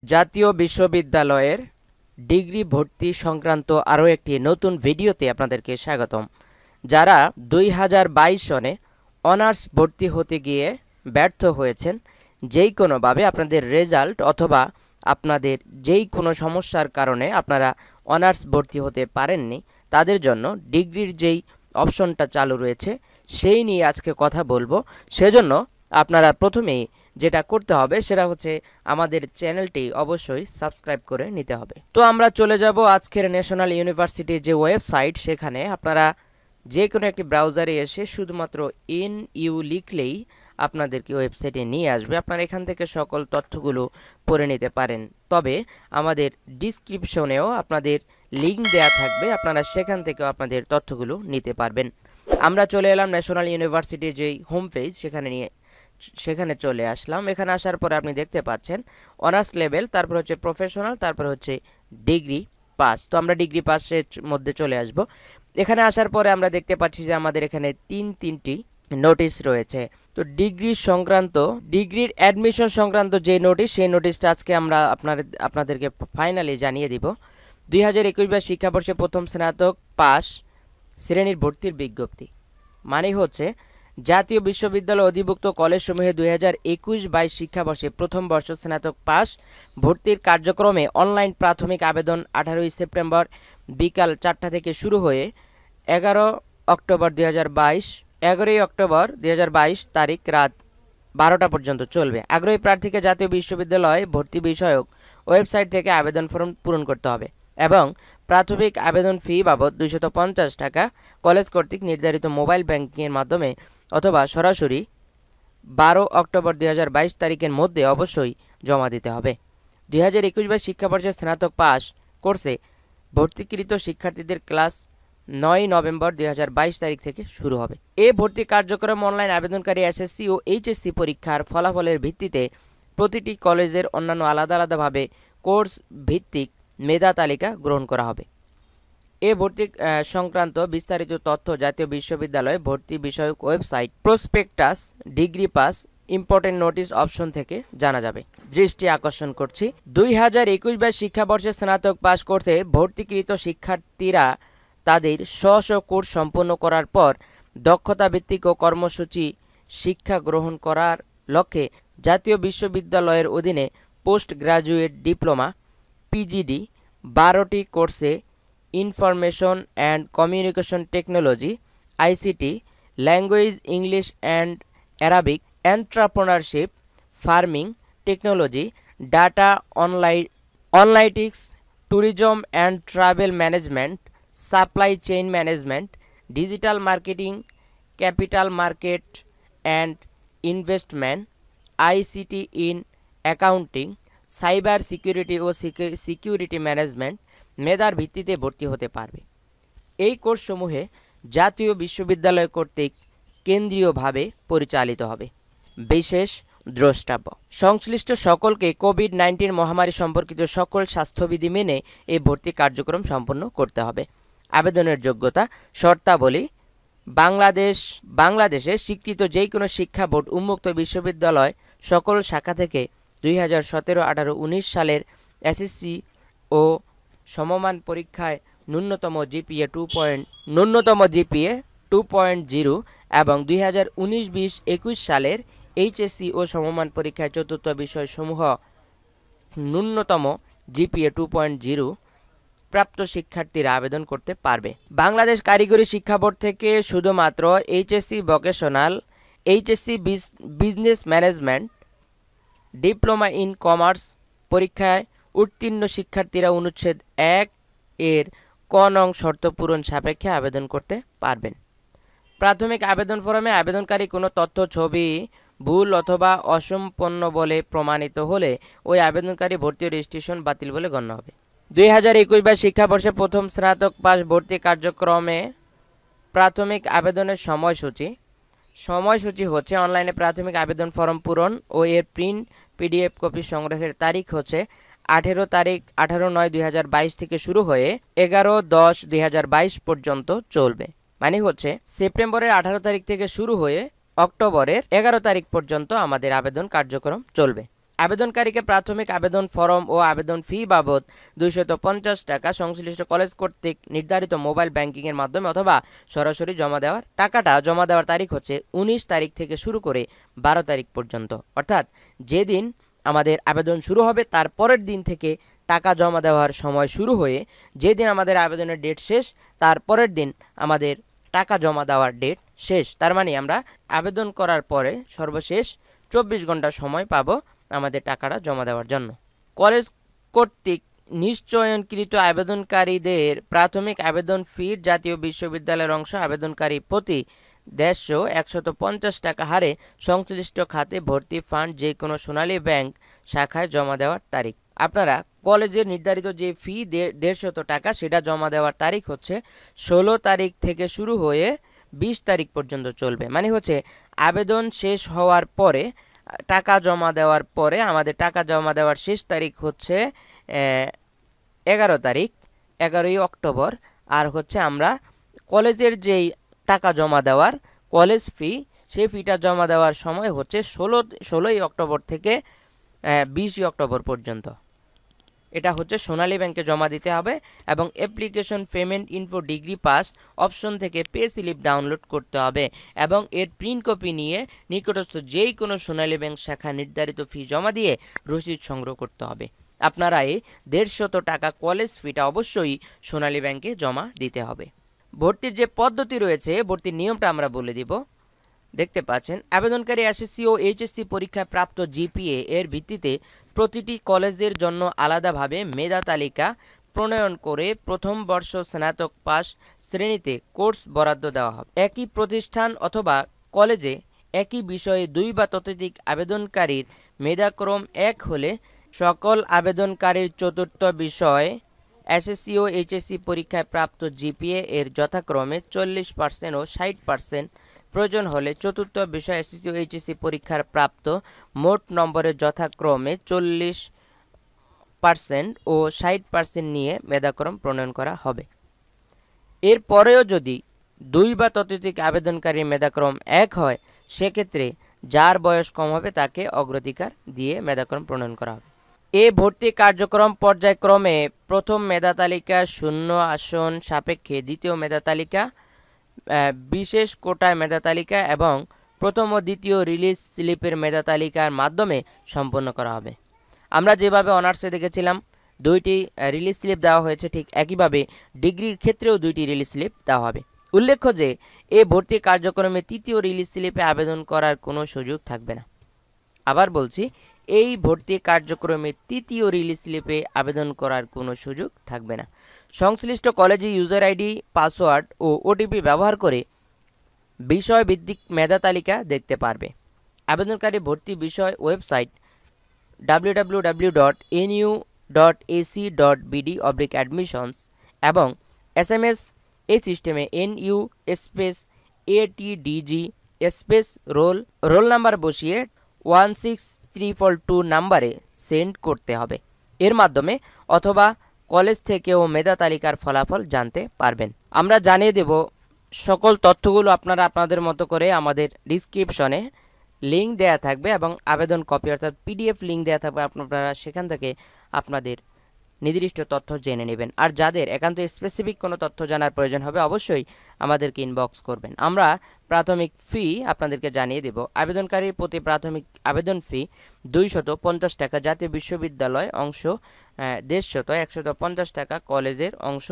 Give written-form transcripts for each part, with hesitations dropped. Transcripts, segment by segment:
জাতীয় বিশ্ববিদ্যালয়ের ডিগ্রি ভর্তি সংক্রান্ত আরও একটি নতুন ভিডিওতে আপনাদেরকে স্বাগতম। যারা 2022 সনে অনার্স ভর্তি হতে গিয়ে ব্যর্থ হয়েছেন, যেই কোনোভাবে আপনাদের রেজাল্ট অথবা আপনাদের যেই কোনো সমস্যার কারণে আপনারা অনার্স ভর্তি হতে পারেননি, তাদের জন্য ডিগ্রির যেই অপশনটা চালু রয়েছে সেই নিয়ে আজকে কথা বলবো। সেজন্য আপনারা প্রথমেই যেটা করতে হবে সেটা হচ্ছে আমাদের চ্যানেলটি অবশ্যই সাবস্ক্রাইব করে নিতে হবে। তো আমরা চলে যাব আজকের ন্যাশনাল ইউনিভার্সিটির যে ওয়েবসাইট, সেখানে আপনারা যে কোনো একটি ব্রাউজারে এসে শুধুমাত্র NU লিখলেই আপনাদেরকে ওয়েবসাইটে নিয়ে আসবে। আপনারা এখান থেকে সকল তথ্যগুলো পড়ে নিতে পারেন, তবে আমাদের ডিসক্রিপশনেও আপনাদের লিঙ্ক দেয়া থাকবে, আপনারা সেখান থেকেও আপনাদের তথ্যগুলো নিতে পারবেন। আমরা চলে এলাম ন্যাশনাল ইউনিভার্সিটির যেই হোম পেজ, সেখানে চলে আসলাম। এখানে আসার পরে আপনি দেখতে পাচ্ছেন অনার্স লেভেল, তারপর হচ্ছে প্রফেশনাল, তারপর হচ্ছে ডিগ্রি পাস। তো আমরা ডিগ্রি পাসের মধ্যে চলে আসব। এখানে আসার পরে আমরা দেখতে পাচ্ছি যে আমাদের এখানে তিনটি নোটিশ রয়েছে। তো ডিগ্রির অ্যাডমিশন সংক্রান্ত যে নোটিশ, সেই নোটিশটা আজকে আমরা আপনাদেরকে ফাইনালি জানিয়ে দিব। 2021 শিক্ষাবর্ষে প্রথম স্নাতক পাস শ্রেণীর ভর্তির বিজ্ঞপ্তি। মানে হচ্ছে জাতীয় বিশ্ববিদ্যালয় অধিভুক্ত কলেজসমূহে 2021-22 শিক্ষাবর্ষে প্রথম বর্ষ স্নাতক পাস ভর্তির কার্যক্রমে অনলাইন প্রাথমিক আবেদন 18 সেপ্টেম্বর বিকাল 4টা থেকে শুরু হয়ে 11 অক্টোবর 2022 তারিখ রাত 12টা পর্যন্ত চলবে। আগ্রহী প্রার্থীকে জাতীয় বিশ্ববিদ্যালয় ভর্তি বিষয়ক ওয়েবসাইট থেকে আবেদন ফর্ম পূরণ করতে হবে এবং প্রাথমিক আবেদন ফি বাবদ 250 টাকা কলেজ কর্তৃক নির্ধারিত মোবাইল ব্যাংকিংয়ের মাধ্যমে অথবা সরাসরি 12 অক্টোবর 2022 তারিখের মধ্যে অবশ্যই জমা দিতে হবে। 2021 শিক্ষাবর্ষে স্নাতক পাস কোর্সে ভর্তিকৃত শিক্ষার্থীদের ক্লাস 9 নভেম্বর 2022 তারিখ থেকে শুরু হবে। এই ভর্তি কার্যক্রম অনলাইন আবেদনকারী SSC ও HSC পরীক্ষার ফলাফলের ভিত্তিতে প্রতিটি কলেজের অন্যান্য আলাদাভাবে কোর্স ভিত্তিক মেধা তালিকা গ্রহণ করা হবে। এ ভর্তি সংক্রান্ত বিস্তারিত তথ্য জাতীয় বিশ্ববিদ্যালয় ভর্তি বিষয়ক website prospectus degree pass important notice option থেকে জানা যাবে। দৃষ্টি আকর্ষণ করছি, 2021 শিক্ষাবর্ষে স্নাতক পাস কোর্সে ভর্তিকৃত শিক্ষার্থীরা তাদের স্ব কোর্স সম্পন্ন করার পর দক্ষতা ভিত্তিক ও কর্মসূচি শিক্ষা গ্রহণ করার লক্ষ্যে জাতীয় বিশ্ববিদ্যালয়ের অধীনে পোস্ট গ্রাজুয়েট ডিপ্লোমা PGD 12টি কোর্সে information and communication technology, ICT, language English and Arabic, entrepreneurship, farming technology, data analytics, tourism and travel management, supply chain management, digital marketing, capital market and investment, ICT in accounting, cyber security ও security management মেধার ভিত্তিতে ভর্তি হতে পারবে। এই কোর্সসমূহে জাতীয় বিশ্ববিদ্যালয় কর্তৃক কেন্দ্রীয়ভাবে পরিচালিত হবে। বিশেষ দ্রষ্টব্য, সংশ্লিষ্ট সকলকে কোভিড-19 মহামারী সম্পর্কিত সকল স্বাস্থ্যবিধি মেনে এই ভর্তি কার্যক্রম সম্পন্ন করতে হবে। আবেদনের যোগ্যতা, শর্তাবলী, বাংলাদেশে স্বীকৃত যে কোনো শিক্ষা বোর্ড উন্মুক্ত বিশ্ববিদ্যালয় সকল শাখা থেকে 2017, 18, 19 সালের SSC ও সমমান পরীক্ষায় ন্যূনতম GPA 2.0 এবং 2019-20 সালের HSC ও সমমান পরীক্ষায় চতুর্থ বিষয়সমূহ ন্যূনতম GPA 2.0 প্রাপ্ত শিক্ষার্থীরা আবেদন করতে পারবে। বাংলাদেশ কারিগরি শিক্ষা বোর্ড থেকে শুধুমাত্র HSC vocational, HSC business management, diploma in commerce পরীক্ষায় উত্তীর্ণ শিক্ষার্থীরা অনুচ্ছেদ 1 এর ক নং শর্ত পূরণ সাপেক্ষে আবেদন করতে পারবেন। প্রাথমিক আবেদন ফরমে আবেদনকারী কোনো তথ্য, ছবি ভুল অথবা অসম্পূর্ণ বলে প্রমাণিত হলে ওই আবেদনকারী ভর্তি ও রেজিস্ট্রেশন বাতিল বলে গণ্য হবে। 2021 শিক্ষাবর্ষে প্রথম স্নাতক পাস ভর্তি কার্যক্রমে প্রাথমিক আবেদনের সময়সূচি হচ্ছে অনলাইনে প্রাথমিক আবেদন ফর্ম পূরণ ও এর প্রিন্ট PDF কপি সংগ্রহের তারিখ হচ্ছে 18/9/2022 থেকে শুরু হয়ে 11/10/2022 পর্যন্ত চলবে। মানে হচ্ছে সেপ্টেম্বরের 18 তারিখ থেকে শুরু হয়ে অক্টোবরের 11 তারিখ পর্যন্ত আমাদের আবেদন কার্যক্রম চলবে। আবেদনকারীকে প্রাথমিক আবেদন ফরম ও আবেদন ফি বাবদ 250 টাকা সংশ্লিষ্ট কলেজ কর্তৃক নির্ধারিত মোবাইল ব্যাংকিংয়ের মাধ্যমে অথবা সরাসরি জমা দেওয়ার টাকাটা জমা দেওয়ার তারিখ হচ্ছে 19 তারিখ থেকে শুরু করে 12 তারিখ পর্যন্ত। অর্থাৎ যেদিন আমাদের আবেদন শুরু হবে তার পরের দিন থেকে টাকা জমা দেওয়ার সময় শুরু হয়ে যেদিন আমাদের আবেদনের ডেট শেষ তার পরের দিন আমাদের টাকা জমা দেওয়ার ডেট শেষ। তার মানে আমরা আবেদন করার পরে সর্বশেষ 24 ঘন্টা সময় পাবো আমাদের টাকাটা জমা দেওয়ার জন্য। কলেজ কর্তৃক নিশ্চয়নকৃত আবেদনকারীদের প্রাথমিক আবেদন ফির জাতীয় বিশ্ববিদ্যালয়ের অংশ আবেদনকারী প্রতি 150 টাকা হারে সংশ্লিষ্ট খাতে ভর্তি ফান্ড যে কোনো সোনালী ব্যাংক শাখায় জমা দেওয়ার তারিখ। আপনারা কলেজের নির্ধারিত যে ফি 150 টাকা সেটা জমা দেওয়ার তারিখ হচ্ছে 16 তারিখ থেকে শুরু হয়ে 20 তারিখ পর্যন্ত চলবে। মানে হচ্ছে আবেদন শেষ হওয়ার পরে টাকা জমা দেওয়ার পরে আমাদের টাকা জমা দেওয়ার শেষ তারিখ হচ্ছে 11 তারিখ, 11ই অক্টোবর। আর হচ্ছে আমরা কলেজের যেই টাকা জমা দেওয়ার কলেজ ফি সেই ফিটা জমা দেওয়ার সময় হচ্ছে 16ই অক্টোবর থেকে 20ই অক্টোবর পর্যন্ত। এটা হচ্ছে সোনালী ব্যাংকে জমা দিতে হবে এবং application payment info degree pass option থেকে পে স্লিপ ডাউনলোড করতে হবে এবং এর প্রিন্ট কপি নিয়ে নিকটস্থ যেই কোনো সোনালী ব্যাংক শাখা নির্ধারিত ফি জমা দিয়ে রসিদ সংগ্রহ করতে হবে। আপনারা এই 150 টাকা কলেজ ফিটা অবশ্যই সোনালী ব্যাংকে জমা দিতে হবে। ভর্তির যে পদ্ধতি রয়েছে ভর্তির নিয়মটা আমরা বলে দিব। দেখতে পাচ্ছেন আবেদনকারী এসএসসি ও এইচএসসি পরীক্ষায় প্রাপ্ত জিপিএ এর ভিত্তিতে প্রতিটি কলেজের জন্য আলাদাভাবে মেধা তালিকা প্রণয়ন করে প্রথম বর্ষ স্নাতক পাস শ্রেণীতে কোর্স বরাদ্দ দেওয়া হবে। একই প্রতিষ্ঠান অথবা কলেজে একই বিষয়ে 2 বা ততোধিক আবেদনকারীর মেধাক্রম এক হলে সকল আবেদনকারীর চতুর্থ বিষয় এসএসসি ও এইচএসসি পরীক্ষায় প্রাপ্ত জিপিএ এর যথাক্রমে 40% ও 60%, প্রয়োজন হলে চতুর্থ বিষয় এসএসসি ও এইচএসসি পরীক্ষার প্রাপ্ত মোট নম্বরের যথাক্রমে 40% ও 60% নিয়ে মেধাক্রম প্রণয়ন করা হবে। এরপরেও যদি 2 বা ততোধিক আবেদনকারীর মেধাক্রম এক হয় সেক্ষেত্রে যার বয়স কম হবে তাকে অগ্রাধিকার দিয়ে মেধাক্রম প্রণয়ন করা হবে। এ ভর্তি কার্যক্রম পর্যায়ক্রমে প্রথম মেধা তালিকা শূন্য আসন সাপেক্ষে দ্বিতীয় মেধা তালিকা, বিশেষ কোটায় মেধা তালিকা এবং প্রথম ও দ্বিতীয় রিলিজ স্লিপের মেধা তালিকার মাধ্যমে সম্পন্ন করা হবে। আমরা যেভাবে অনার্সে দেখেছিলাম 2টি রিলিজ স্লিপ দেওয়া হয়েছে ঠিক একইভাবে ডিগ্রির ক্ষেত্রেও 2টি রিলিজ স্লিপ দেওয়া হবে। উল্লেখ্য যে এ ভর্তি কার্যক্রমে তৃতীয় রিলিজ স্লিপে আবেদন করার কোনো সুযোগ থাকবে না। আবার বলছি, এই ভর্তি কার্যক্রমে তৃতীয় রিলিজ স্লিপে আবেদন করার কোনো সুযোগ থাকবে না। সংশ্লিষ্ট কলেজে ইউজার আইডি, পাসওয়ার্ড ও ওটিপি ব্যবহার করে বিষয়ভিত্তিক মেধা তালিকা দেখতে পারবে। আবেদনকারী ভর্তি বিষয় ওয়েবসাইট www.nu.ac.bd/admissions এবং SMS এই সিস্টেমে NU ATDG রোল নাম্বার বসিয়ে 16342 নাম্বারে সেন্ড করতে হবে। এর মাধ্যমে অথবা কলেজ থেকেও মেধা তালিকার ফলাফল জানতে পারবেন। আমরা জানিয়ে দেব সকল তথ্যগুলো আপনারা আপনাদের মতো করে আমাদের ডিসক্রিপশনে লিঙ্ক দেয়া থাকবে এবং আবেদন কপি অর্থাৎ PDF লিঙ্ক দেয়া থাকবে। আপনারা সেখান থেকে আপনাদের নির্দিষ্ট তথ্য জেনে নেবেন। আর যাদের একান্ত স্পেসিফিক কোনো তথ্য জানার প্রয়োজন হবে অবশ্যই আমাদেরকে ইনবক্স করবেন। আমরা প্রাথমিক ফি আপনাদেরকে জানিয়ে দেব। আবেদনকারীর প্রতি প্রাথমিক আবেদন ফি 250 টাকা, জাতীয় বিশ্ববিদ্যালয় অংশ 150, 150 টাকা, কলেজের অংশ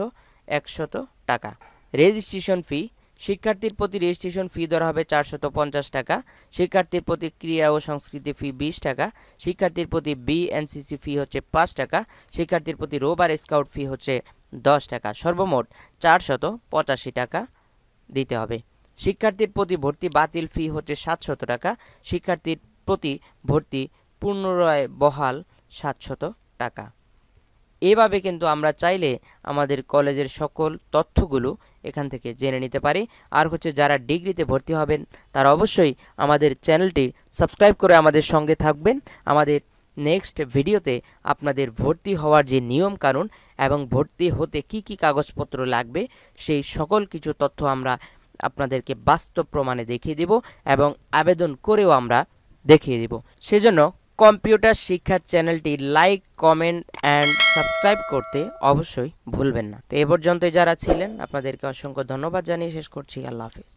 100 টাকা। রেজিস্ট্রেশন ফি, শিক্ষার্থীর প্রতি রেজিস্ট্রেশন ফি ধরা হবে 450 টাকা, শিক্ষার্থীর প্রতি ক্রীড়া ও সংস্কৃতি ফি 20 টাকা, শিক্ষার্থীর প্রতি BNCC ফি হচ্ছে 5 টাকা, শিক্ষার্থীর প্রতি রোবার স্কাউট ফি হচ্ছে 10 টাকা, সর্বমোট 485 টাকা দিতে হবে। শিক্ষার্থীর প্রতি ভর্তি বাতিল ফি হচ্ছে 700 টাকা, শিক্ষার্থীর প্রতি ভর্তি পুনরায় বহাল 700 টাকা। এভাবে কিন্তু আমরা চাইলে আমাদের কলেজের সকল তথ্যগুলো এখান থেকে জেনে নিতে পারি। আর হচ্ছে যারা ডিগ্রিতে ভর্তি হবেন তারা অবশ্যই আমাদের চ্যানেলটি সাবস্ক্রাইব করে আমাদের সঙ্গে থাকবেন। আমাদের নেক্সট ভিডিওতে আপনাদের ভর্তি হওয়ার যে নিয়ম কানুন এবং ভর্তি হতে কি কি কাগজপত্র লাগবে সেই সকল কিছু তথ্য আমরা আপনাদেরকে বাস্তব প্রমাণে দেখিয়ে দেব এবং আবেদন করেও আমরা দেখিয়ে দেব। সেজন্য কম্পিউটার শিক্ষা চ্যানেলটি লাইক, কমেন্ট অ্যান্ড সাবস্ক্রাইব করতে অবশ্যই ভুলবেন না। তো এ পর্যন্ত যারা ছিলেন আপনাদেরকে অসংখ্য ধন্যবাদ জানিয়ে শেষ করছি। আল্লাহ হাফেজ।